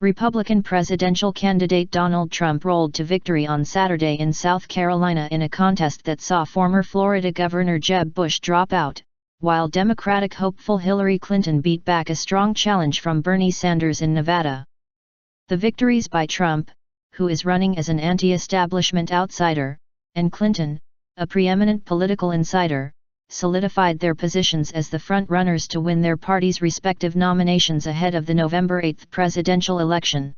Republican presidential candidate Donald Trump rolled to victory on Saturday in South Carolina in a contest that saw former Florida Governor Jeb Bush drop out, while Democratic hopeful Hillary Clinton beat back a strong challenge from Bernie Sanders in Nevada. The victories by Trump, who is running as an anti-establishment outsider, and Clinton, a preeminent political insider, solidified their positions as the front-runners to win their parties' respective nominations ahead of the November 8 presidential election.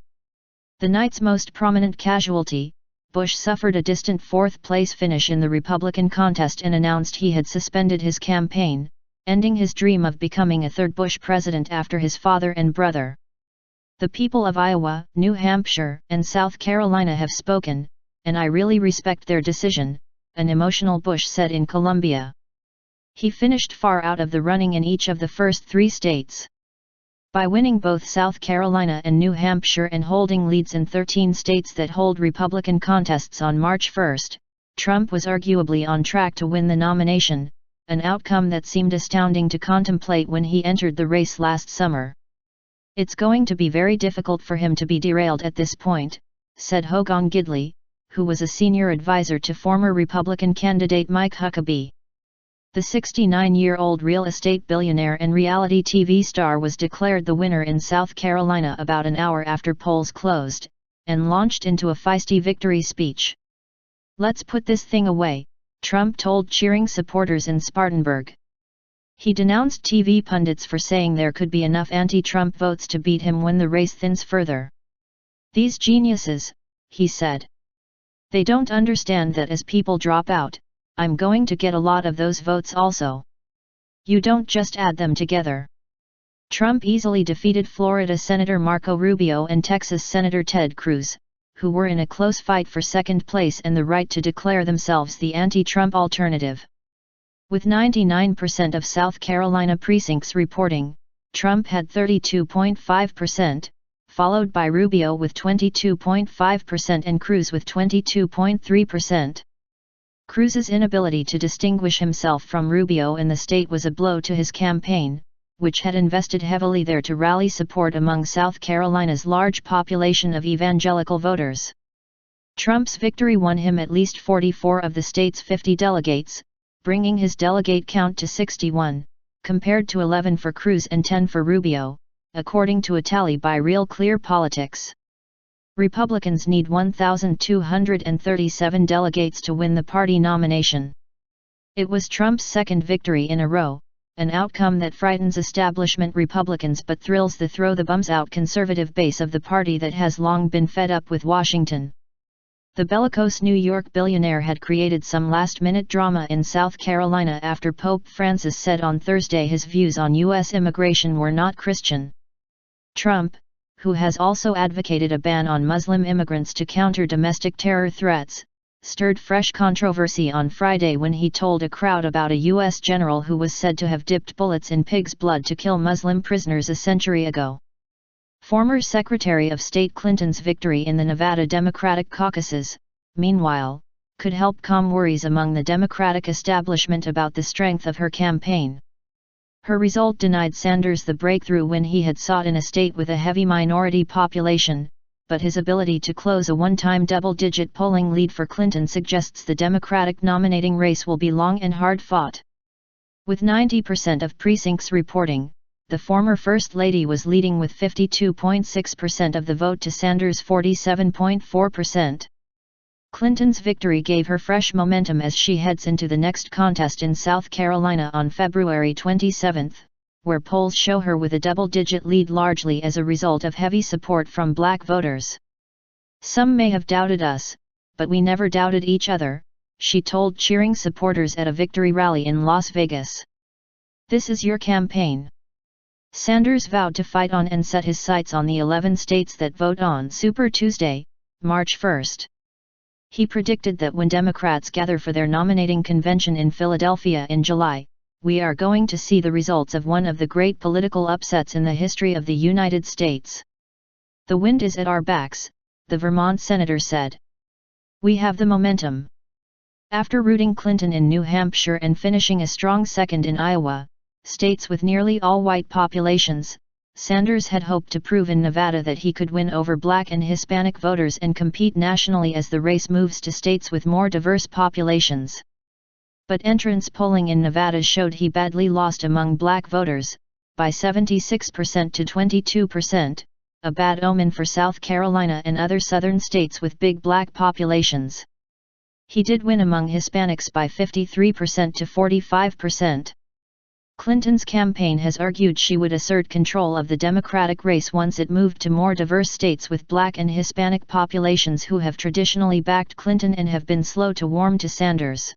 The night's most prominent casualty, Bush suffered a distant fourth-place finish in the Republican contest and announced he had suspended his campaign, ending his dream of becoming a third Bush president after his father and brother. "The people of Iowa, New Hampshire, and South Carolina have spoken, and I really respect their decision," an emotional Bush said in Columbia. He finished far out of the running in each of the first three states. By winning both South Carolina and New Hampshire and holding leads in 13 states that hold Republican contests on March 1, Trump was arguably on track to win the nomination, an outcome that seemed astounding to contemplate when he entered the race last summer. "It's going to be very difficult for him to be derailed at this point," said Hogan Gidley, who was a senior advisor to former Republican candidate Mike Huckabee. The 69-year-old real estate billionaire and reality TV star was declared the winner in South Carolina about an hour after polls closed, and launched into a feisty victory speech. "Let's put this thing away," Trump told cheering supporters in Spartanburg. He denounced TV pundits for saying there could be enough anti-Trump votes to beat him when the race thins further. "These geniuses," he said. "They don't understand that as people drop out, I'm going to get a lot of those votes also. You don't just add them together." Trump easily defeated Florida Senator Marco Rubio and Texas Senator Ted Cruz, who were in a close fight for second place and the right to declare themselves the anti-Trump alternative. With 99% of South Carolina precincts reporting, Trump had 32.5%, followed by Rubio with 22.5% and Cruz with 22.3%. Cruz's inability to distinguish himself from Rubio in the state was a blow to his campaign, which had invested heavily there to rally support among South Carolina's large population of evangelical voters. Trump's victory won him at least 44 of the state's 50 delegates, bringing his delegate count to 61, compared to 11 for Cruz and 10 for Rubio, according to a tally by Real Clear Politics. Republicans need 1,237 delegates to win the party nomination. It was Trump's second victory in a row, an outcome that frightens establishment Republicans but thrills the throw-the-bums-out conservative base of the party that has long been fed up with Washington. The bellicose New York billionaire had created some last-minute drama in South Carolina after Pope Francis said on Thursday his views on U.S. immigration were not Christian. Trump, who has also advocated a ban on Muslim immigrants to counter domestic terror threats, stirred fresh controversy on Friday when he told a crowd about a U.S. general who was said to have dipped bullets in pig's blood to kill Muslim prisoners a century ago. Former Secretary of State Clinton's victory in the Nevada Democratic caucuses, meanwhile, could help calm worries among the Democratic establishment about the strength of her campaign. Her result denied Sanders the breakthrough when he had sought in a state with a heavy minority population, but his ability to close a one-time double-digit polling lead for Clinton suggests the Democratic nominating race will be long and hard-fought. With 90% of precincts reporting, the former First Lady was leading with 52.6% of the vote to Sanders' 47.4%. Clinton's victory gave her fresh momentum as she heads into the next contest in South Carolina on February 27, where polls show her with a double-digit lead largely as a result of heavy support from black voters. "Some may have doubted us, but we never doubted each other," she told cheering supporters at a victory rally in Las Vegas. "This is your campaign." Sanders vowed to fight on and set his sights on the 11 states that vote on Super Tuesday, March 1. He predicted that when Democrats gather for their nominating convention in Philadelphia in July, we are going to see the results of one of the great political upsets in the history of the United States. "The wind is at our backs," the Vermont senator said. "We have the momentum." After routing Clinton in New Hampshire and finishing a strong second in Iowa, states with nearly all-white populations, Sanders had hoped to prove in Nevada that he could win over Black and Hispanic voters and compete nationally as the race moves to states with more diverse populations. But entrance polling in Nevada showed he badly lost among Black voters, by 76% to 22%, a bad omen for South Carolina and other southern states with big Black populations. He did win among Hispanics by 53% to 45%. Clinton's campaign has argued she would assert control of the Democratic race once it moved to more diverse states with Black and Hispanic populations who have traditionally backed Clinton and have been slow to warm to Sanders.